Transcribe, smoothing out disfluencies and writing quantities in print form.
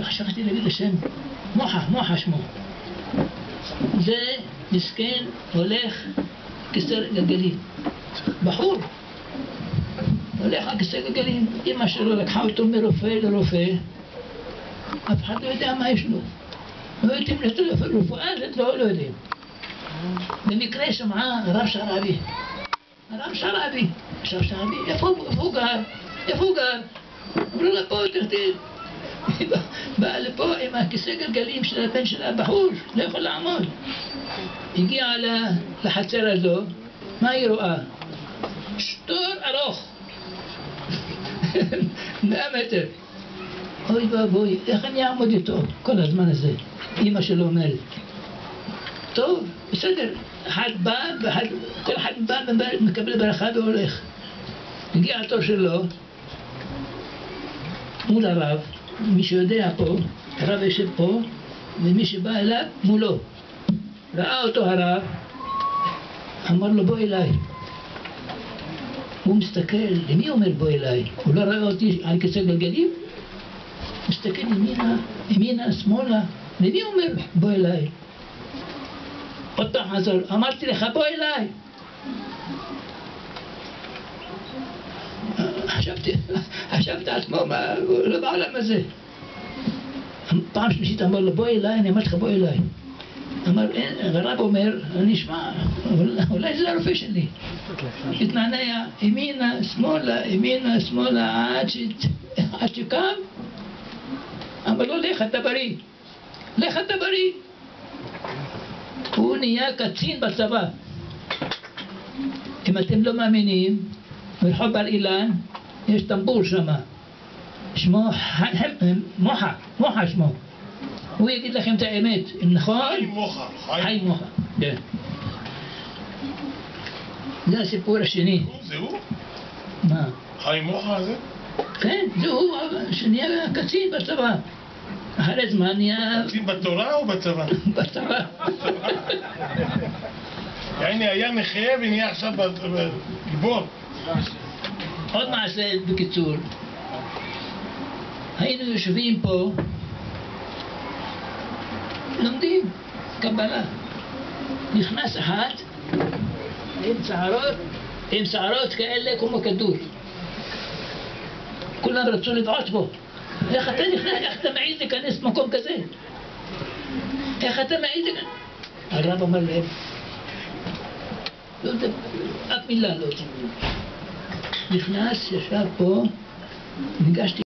שכחתי להגיד השם, מוחה שמו. זה מסכן הולך כיסא גלגלים, בחור הולך על כיסא גלגלים. אמא שלו לקחה אותו מרופא לרופא, אף אחד לא יודע מה יש לו, לא יודעים רפואה, לא יודעים. במקרה שמעה הרב שרעבי, איפה הוא גר? אמרו לה פה, תכתיב. באה לפה עם הכיסא גלגלים של הבן שלה, בחור, לא יכול לעמוד. הגיעה לחצר הזו, מה היא רואה? שטור ארוך 100 מטר. אוי ואבוי, איך אני אעמוד איתו כל הזמן הזה? אמא שלו אומרת, טוב, בסדר, כל אחד בא ומקבל ברכה והולך. הגיע התור שלו מול הרב, מי שיודע פה, הרב יושב פה, ומי שבא אליו מולו. ראה אותו הרב, אמר לו בוא אליי. הוא מסתכל, למי אומר בוא אליי? הוא לא ראה אותי על כיסא גלגלים? מסתכל ימינה, שמאלה, למי אומר בוא אליי? עוד פעם חזר, אמרתי לך בוא אליי. חשבתי עצמו, הוא לא בעולם הזה. פעם שלישית אמר לו בוא אליי, אני אמרתי לך בוא אליי. אמר, הרב אומר, אני אשמע, אולי זה הרופא שלי. התנענע, ימינה, שמאלה, עד שקם. אמר לו, לך אתה בריא. הוא נהיה קצין בצבא. אם אתם לא מאמינים, ברחוב בר אילן, יש טמבור שם. שמו מוחה שמו. הוא יגיד לכם את האמת, אם נכון? חיים מוחה, כן. זה הסיפור השני. זה הוא? מה? חיים מוחה זה? כן, זה הוא שנהיה קצין בצבא. אחרי זמן נהיה... קצין בתורה או בצבא? בצבא. יעני היה נכה ונהיה עכשיו גיבור. עוד מעשה בקיצור. היינו יושבים פה, לומדים קבלה. נכנס אחד עם שערות כאלה כמו כדור. כולם רצו לבעוט בו. איך אתה נכנס? איך אתה מעיז להיכנס במקום כזה? איך אתה מעיז להיכנס? הרב אמר להם, לא יודע, אף מילה לא. נכנס, ישב פה, ניגשתי